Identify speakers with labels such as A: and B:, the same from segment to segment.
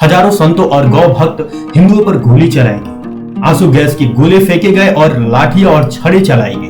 A: हजारों संतों और गौ भक्त हिंदुओं पर गोली चलाई गई, आंसू गैस के गोले फेंके गए और लाठियां और छड़े चलाई गई।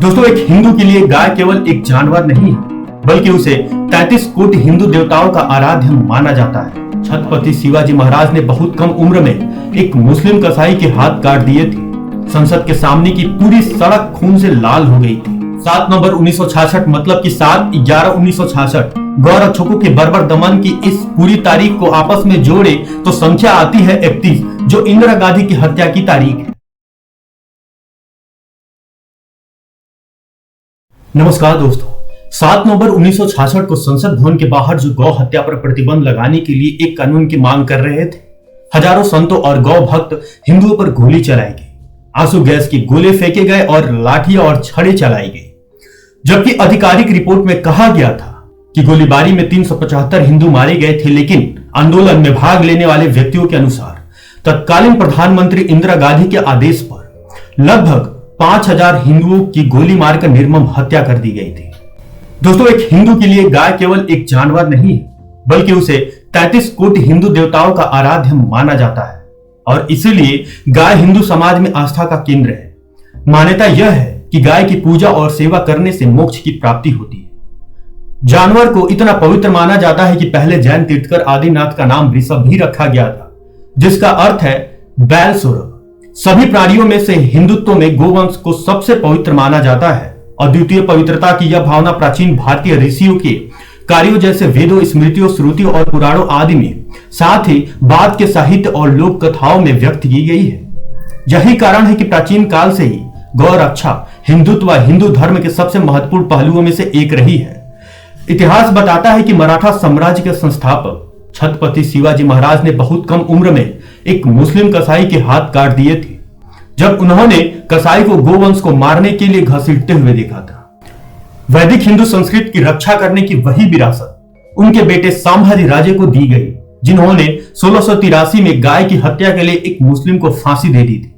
A: दोस्तों, एक हिंदू के लिए गाय केवल एक जानवर नहीं है, बल्कि उसे 33 कोटि हिंदू देवताओं का आराध्य माना जाता है। छत्रपति शिवाजी महाराज ने बहुत कम उम्र में एक मुस्लिम कसाई के हाथ काट दिए थे। संसद के सामने की पूरी सड़क खून से लाल हो गई थी। 7 नवंबर 1966 मतलब कि 7/11/1966 गौरक्षकों के बर्बर दमन की इस पूरी तारीख को आपस में जोड़े तो संख्या आती है 31, जो इंदिरा गांधी की हत्या की तारीख है। नमस्कार दोस्तों, 7 नवंबर 1966 को संसद भवन के बाहर जो गौ हत्या पर प्रतिबंध लगाने के लिए एक कानून की मांग कर रहे थे, हजारों संतों और गौ भक्त हिंदुओं पर गोली चलाई गई, आंसू गैस के गोले फेंके गए और लाठियां और छड़े चलाई गई। जबकि आधिकारिक रिपोर्ट में कहा गया था कि गोलीबारी में 375 हिंदू मारे गए थे, लेकिन आंदोलन में भाग लेने वाले व्यक्तियों के अनुसार तत्कालीन प्रधानमंत्री इंदिरा गांधी के आदेश पर लगभग 5000 हिंदुओं की गोली मारकर निर्मम हत्या कर दी गई थी। दोस्तों, एक हिंदू के लिए गाय केवल एक जानवर नहीं है, बल्कि उसे 33 कोटि हिंदू देवताओं का आराध्य माना जाता है और इसीलिए गाय हिंदू समाज में आस्था का केंद्र है। मान्यता यह है कि गाय की पूजा और सेवा करने से मोक्ष की प्राप्ति होती है। जानवर को इतना पवित्र माना जाता है कि पहले जैन तीर्थकर आदिनाथ का नाम ऋषभ भी रखा गया था, जिसका अर्थ है बैल सौरभ। सभी प्राणियों में से हिंदुत्व में गोवंश को सबसे पवित्र माना जाता है। अद्वितीय पवित्रता की यह भावना प्राचीन भारतीय ऋषियों के कार्यों जैसे वेदों, स्मृतियों, श्रुतियों और पुराणों आदि में, साथ ही बाद के साहित्य और लोक कथाओं में व्यक्त की गई है। यही कारण है कि प्राचीन काल से ही गौ रक्षा हिंदुत्व व हिंदू धर्म के सबसे महत्वपूर्ण पहलुओं में से एक रही है। इतिहास बताता है कि मराठा साम्राज्य के संस्थापक छत्रपति शिवाजी महाराज ने बहुत कम उम्र में एक मुस्लिम कसाई के हाथ काट दिए थे, जब उन्होंने कसाई को गोवंश को मारने के लिए घसीटते हुए देखा था। वैदिक हिंदू संस्कृति की रक्षा करने की वही विरासत उनके बेटे संभाजी राजे को दी गई, जिन्होंने 1683 में गाय की हत्या के लिए एक मुस्लिम को फांसी दे दी थी।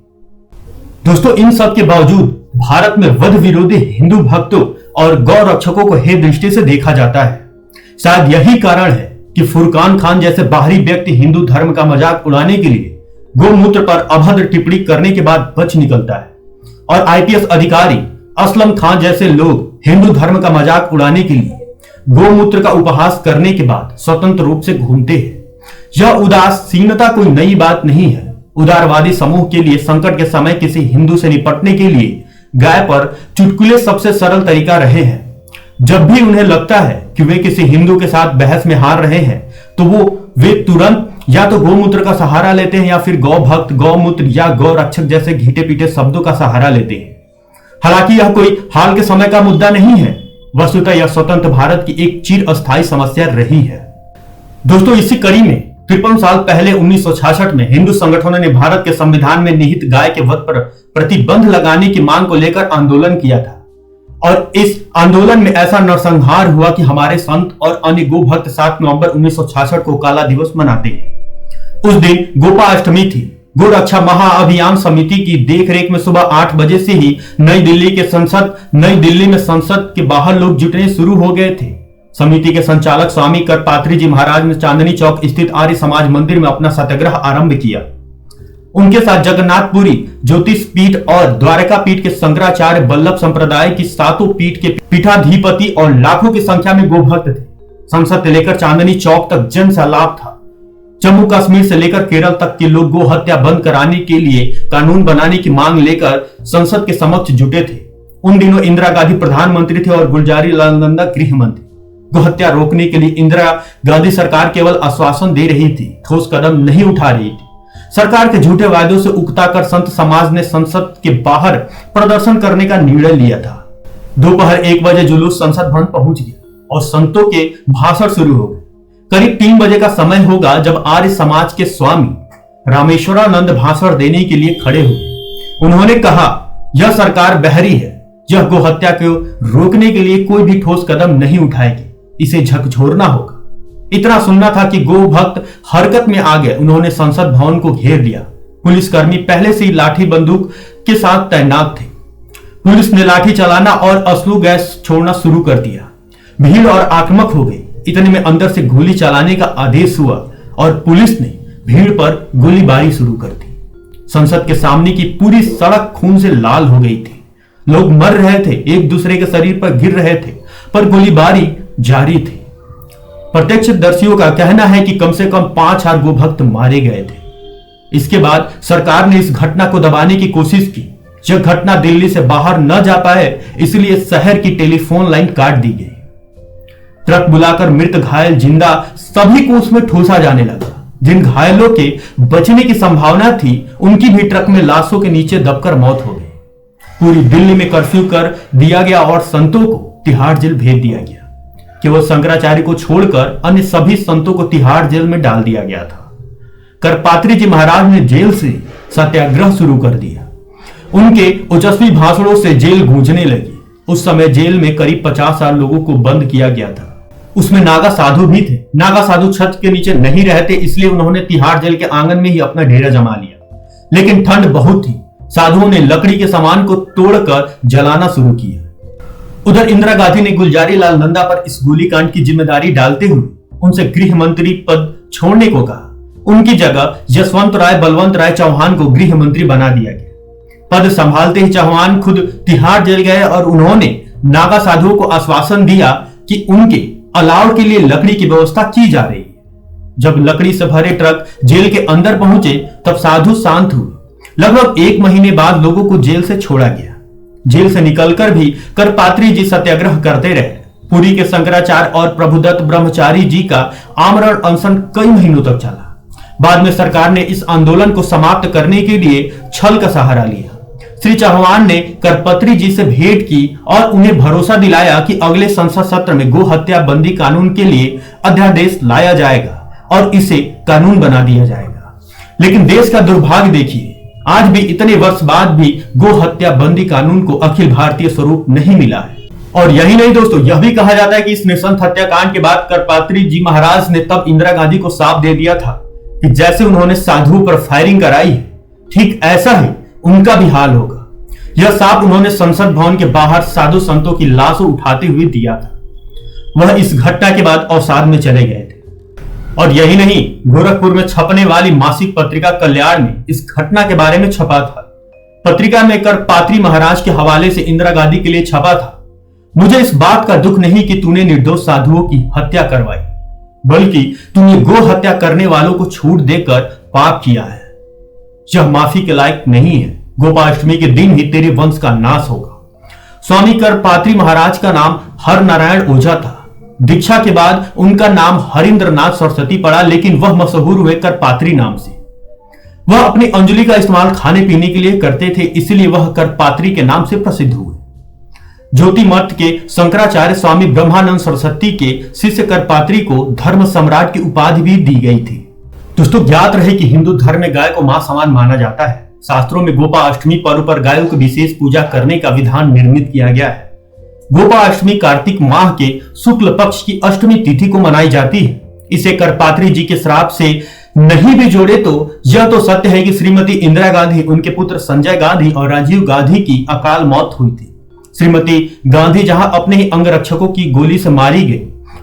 A: दोस्तों, इन सब के बावजूद भारत में वध विरोधी हिंदू भक्तों और गौ रक्षकों को हे दृष्टि से देखा जाता है। शायद यही कारण है कि फुरकान खान जैसे बाहरी व्यक्ति हिंदू धर्म का मजाक उड़ाने के लिए गोमूत्र पर अभद्र टिप्पणी करने के बाद बच निकलता है, और आईपीएस अधिकारी असलम खान जैसे लोग हिंदू धर्म का मजाक उड़ाने के लिए गोमूत्र का उपहास करने के बाद स्वतंत्र रूप से घूमते हैं। यह उदासीनता कोई नई बात नहीं है। उदारवादी समूह के लिए संकट के समय किसी हिंदू से निपटने के लिए गाय पर चुटकुले सबसे सरल तरीका रहे हैं। जब भी उन्हें लगता है कि वे किसी हिंदू के साथ बहस में हार रहे हैं, तो वे तुरंत या तो गोमूत्र का सहारा लेते हैं या फिर गौ भक्त, गौमूत्र या गौ रक्षक जैसे घीटे पीटे शब्दों का सहारा लेते हैं। हालांकि यह कोई हाल के समय का मुद्दा नहीं है, वस्तुतः यह स्वतंत्र भारत की एक चिर अस्थायी समस्या रही है। दोस्तों, इसी कड़ी में 53 साल पहले 1966 में हिंदू संगठनों ने भारत के संविधान में निहित गाय के वध पर प्रतिबंध लगाने की मांग को लेकर आंदोलन किया था, और इस आंदोलन में ऐसा नरसंहार हुआ कि हमारे संत और अन्य गो भक्त 7 नवंबर 1966 को काला दिवस मनाते हैं। उस दिन गोपाष्टमी थी। गो रक्षा महाअभियान समिति की देखरेख में सुबह 8 बजे से ही नई दिल्ली में संसद के बाहर लोग जुटने शुरू हो गए थे। समिति के संचालक स्वामी करपात्री जी महाराज ने चांदनी चौक स्थित आर्य समाज मंदिर में अपना सत्याग्रह आरंभ किया। उनके साथ जगन्नाथपुरी ज्योतिष पीठ और द्वारका पीठ के शंकराचार्य वल्लभ संप्रदाय की 7 पीठ के पीठाधिपति और लाखों की संख्या में गोभक्त थे। संसद से लेकर चांदनी चौक तक जन सैलाब था। जम्मू कश्मीर से लेकर केरल तक के लोग गो हत्या बंद कराने के लिए कानून बनाने की मांग लेकर संसद के समक्ष जुटे थे। उन दिनों इंदिरा गांधी प्रधानमंत्री थे और गुलजारी लाल नंदा गृह मंत्री। गो हत्या रोकने के लिए इंदिरा गांधी सरकार केवल आश्वासन दे रही थी, ठोस कदम नहीं उठा रही थी। सरकार के झूठे वायदों से उकताकर संत समाज ने संसद के बाहर प्रदर्शन करने का निर्णय लिया था। दोपहर 1 बजे जुलूस संसद भवन पहुंच गया और संतों के भाषण शुरू हो गए। करीब 3 बजे का समय होगा जब आर्य समाज के स्वामी रामेश्वरानंद भाषण देने के लिए खड़े हुए। उन्होंने कहा, यह सरकार बहरी है, यह गो हत्या को रोकने के लिए कोई भी ठोस कदम नहीं उठाएगी, इसे झकझोरना होगा। इतना सुनना था कि गो भक्त हरकत में आ गए। उन्होंने संसद भवन को घेर लिया। पुलिसकर्मी पहले से ही लाठी बंदूक के साथ तैनात थे। पुलिस ने लाठी चलाना और अश्रु गैस छोड़ना शुरू कर दिया। भीड़ और आक्रामक हो गई। इतने में अंदर से गोली चलाने का आदेश हुआ और पुलिस ने भीड़ पर गोलीबारी शुरू कर दी। संसद के सामने की पूरी सड़क खून से लाल हो गई थी। लोग मर रहे थे, एक दूसरे के शरीर पर गिर रहे थे, पर गोलीबारी जारी थी। प्रत्यक्षदर्शियों का कहना है कि कम से कम 5,000 गोभक्त मारे गए थे। इसके बाद सरकार ने इस घटना को दबाने की कोशिश की। यह घटना दिल्ली से बाहर न जा पाए, इसलिए शहर की टेलीफोन लाइन काट दी गई। ट्रक बुलाकर मृत घायल जिंदा सभी को उसमें ठूसा जाने लगा। जिन घायलों के बचने की संभावना थी, उनकी भी ट्रक में लाशों के नीचे दबकर मौत हो गई। पूरी दिल्ली में कर्फ्यू कर दिया गया और संतों को तिहाड़ जेल भेज दिया गया। केवल शंकराचार्य को छोड़कर अन्य सभी संतों को तिहाड़ जेल में डाल दिया गया था। करपात्री जी महाराज ने जेल से सत्याग्रह शुरू कर दिया। उनके ओजस्वी भाषणों से जेल गूंजने लगी। उस समय जेल में करीब 50,000 लोगों को बंद किया गया था। उसमें नागा साधु भी थे। नागा साधु छत के नीचे नहीं रहते, इसलिए उन्होंने तिहाड़ जेल के आंगन में ही अपना डेरा जमा लिया। लेकिन ठंड बहुत थी। साधुओं ने लकड़ी के सामान को तोड़कर जलाना शुरू किया। उधर इंदिरा गांधी ने गुलजारी लाल नंदा पर इस गोलीकांड की जिम्मेदारी डालते हुए उनसे गृह मंत्री पद छोड़ने को कहा। उनकी जगह यशवंत राय बलवंत राय चौहान को गृह मंत्री बना दिया गया। पद संभालते ही चौहान खुद तिहाड़ जेल गए और उन्होंने नागा साधुओं को आश्वासन दिया कि उनके अलाव के लिए लकड़ी की व्यवस्था की जा रही है। जब लकड़ी से भरे ट्रक जेल के अंदर पहुंचे, तब साधु शांत हुए। लगभग 1 महीने बाद लोगों को जेल से छोड़ा गया। जेल से निकलकर भी करपात्री जी सत्याग्रह करते रहे। पुरी के शंकराचार्य और प्रभुदत्त ब्रह्मचारी जी का आमरण अनशन कई महीनों तक चला। बाद में सरकार ने इस आंदोलन को समाप्त करने के लिए छल का सहारा लिया। श्री चौहान ने करपत्री जी से भेंट की और उन्हें भरोसा दिलाया कि अगले संसद सत्र में गो हत्या बंदी कानून के लिए अध्यादेश लाया जाएगा और इसे कानून बना दिया जाएगा। लेकिन देश का दुर्भाग्य देखिए, आज भी इतने वर्ष बाद भी गो हत्या बंदी कानून को अखिल भारतीय स्वरूप नहीं मिला है। और यही नहीं दोस्तों, यह भी कहा जाता है कि इस नृशंस हत्याकांड के बाद करपात्री जी महाराज ने तब इंदिरा गांधी को साफ दे दिया था कि जैसे उन्होंने साधुओं पर फायरिंग कराई है, ठीक ऐसा ही उनका भी हाल होगा। यह साफ उन्होंने संसद भवन के बाहर साधु संतों की लाशों उठाते हुए दिया था। वह इस घटना के बाद अवसाद में चले गए थे। और यही नहीं, गोरखपुर में छपने वाली मासिक पत्रिका कल्याण में इस घटना के बारे में छपा था। पत्रिका में करपात्री महाराज के हवाले से इंदिरा गांधी के लिए छपा था, मुझे इस बात का दुख नहीं कि तूने निर्दोष साधुओं की हत्या करवाई, बल्कि तूने गो हत्या करने वालों को छूट देकर पाप किया है। यह माफी के लायक नहीं है। गोपाष्टमी के दिन ही तेरे वंश का नाश होगा। स्वामी करपात्री महाराज का नाम हर नारायण ओझा था। दीक्षा के बाद उनका नाम हरिंद्रनाथ सरस्वती पड़ा, लेकिन वह मशहूर हुए करपात्री नाम से। वह अपनी अंजलि का इस्तेमाल खाने पीने के लिए करते थे, इसलिए वह करपात्री के नाम से प्रसिद्ध हुए। ज्योति मठ के शंकराचार्य स्वामी ब्रह्मानंद सरस्वती के शिष्य करपात्री को धर्म सम्राट की उपाधि भी दी गई थी। दोस्तों, ज्ञात रहे कि हिंदू धर्म में गाय को मां समान माना जाता है। शास्त्रों में गोपाष्टमी पर्व पर गायों की विशेष पूजा करने का विधान निर्मित किया गया है। गोपाष्टमी कार्तिक माह के शुक्ल पक्ष की अष्टमी तिथि को मनाई जाती है। इसे करपात्री जी के श्राप से नहीं भी जोड़े तो यह तो सत्य है कि श्रीमती इंदिरा गांधी, उनके पुत्र संजय गांधी और राजीव गांधी की अकाल मौत हुई थी। श्रीमती गांधी जहां अपने ही अंगरक्षकों की गोली से मारी गई,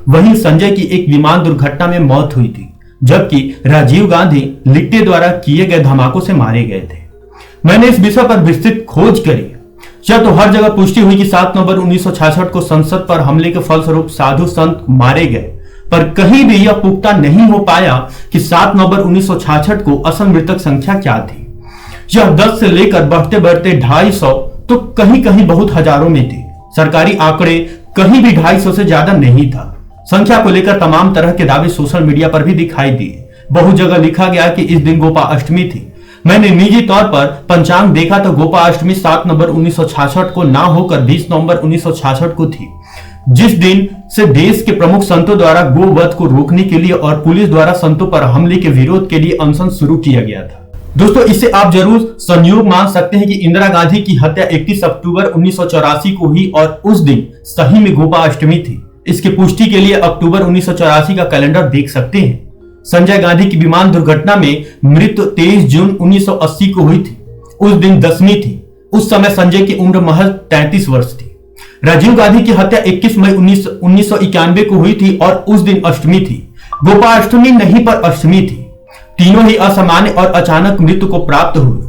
A: वहीं संजय की एक विमान दुर्घटना में मौत हुई थी, जबकि राजीव गांधी लिट्टे द्वारा किए गए धमाकों से मारे गए थे। मैंने इस विषय पर विस्तृत खोज करी। यह तो हर जगह पुष्टि हुई कि 7 नवंबर 1966 को संसद पर हमले के फलस्वरूप साधु संत मारे गए, पर कहीं भी यह पुख्ता नहीं हो पाया कि 7 नवंबर 1966 को असल मृतक संख्या क्या थी। यह 10 से लेकर बढ़ते बढ़ते 250 तो कहीं कहीं बहुत हजारों में थे। सरकारी आंकड़े कहीं भी 250 से ज्यादा नहीं था। संख्या को लेकर तमाम तरह के दावे सोशल मीडिया पर भी दिखाई दिए। बहुत जगह लिखा गया कि इस दिन गोपाष्टमी थी। मैंने निजी तौर पर पंचांग देखा तो गोपाष्टमी 7 नवंबर 1966 को ना होकर 20 नवंबर 1966 को थी, जिस दिन से देश के प्रमुख संतों द्वारा गोवध को रोकने के लिए और पुलिस द्वारा संतों पर हमले के विरोध के लिए अनशन शुरू किया गया था। दोस्तों, इसे आप जरूर संयोग मान सकते हैं कि इंदिरा गांधी की हत्या 31 अक्टूबर 1984 को हुई और उस दिन सही में गोपाष्टमी थी। इसकी पुष्टि के लिए अक्टूबर 1984 का कैलेंडर देख सकते हैं। संजय गांधी की विमान दुर्घटना में मृत्यु 23 जून 1980 को हुई थी। उस दिन दसवीं थी। उस समय संजय की उम्र महज 33 वर्ष थी। राजीव गांधी की हत्या 21 मई 1991 को हुई थी और उस दिन अष्टमी थी। गोपाष्टमी नहीं पर अष्टमी थी। तीनों ही असामान्य और अचानक मृत्यु को प्राप्त हुए।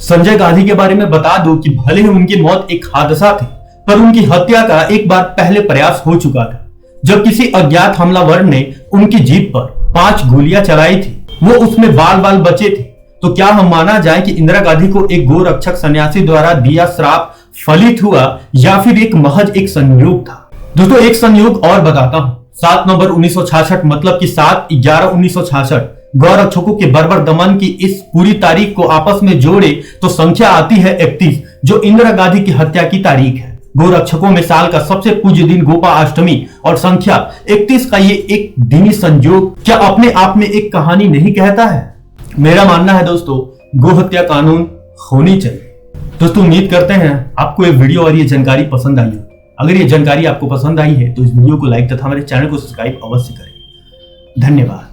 A: संजय गांधी के बारे में बता दो कि भले ही उनकी मौत एक हादसा थी, पर उनकी हत्या का एक बार पहले प्रयास हो चुका था, जब किसी अज्ञात हमलावर ने उनकी जीप पर 5 गोलियां चलाई थी। वो उसमें बाल बाल बचे थे। तो क्या हम माना जाए कि इंदिरा गांधी को एक गोरक्षक सन्यासी द्वारा दिया श्राप फलित हुआ, या फिर एक महज एक संयोग था? दोस्तों, एक संयोग और बताता हूं। 7 नवंबर 1966 मतलब कि 7/11/1966 गौरक्षकों के बर्बर दमन की इस पूरी तारीख को आपस में जोड़े तो संख्या आती है 31, जो इंदिरा गांधी की हत्या की तारीख है। गोरक्षकों में साल का सबसे पूज्य दिन गोपाष्टमी और संख्या 31 का ये एक दिनी संयोग क्या अपने आप में एक कहानी नहीं कहता है? मेरा मानना है दोस्तों, गोहत्या कानून होनी चाहिए। दोस्तों, उम्मीद करते हैं आपको ये वीडियो और ये जानकारी पसंद आई हो। अगर ये जानकारी आपको पसंद आई है तो इस वीडियो को लाइक तथा हमारे चैनल को सब्सक्राइब अवश्य करें। धन्यवाद।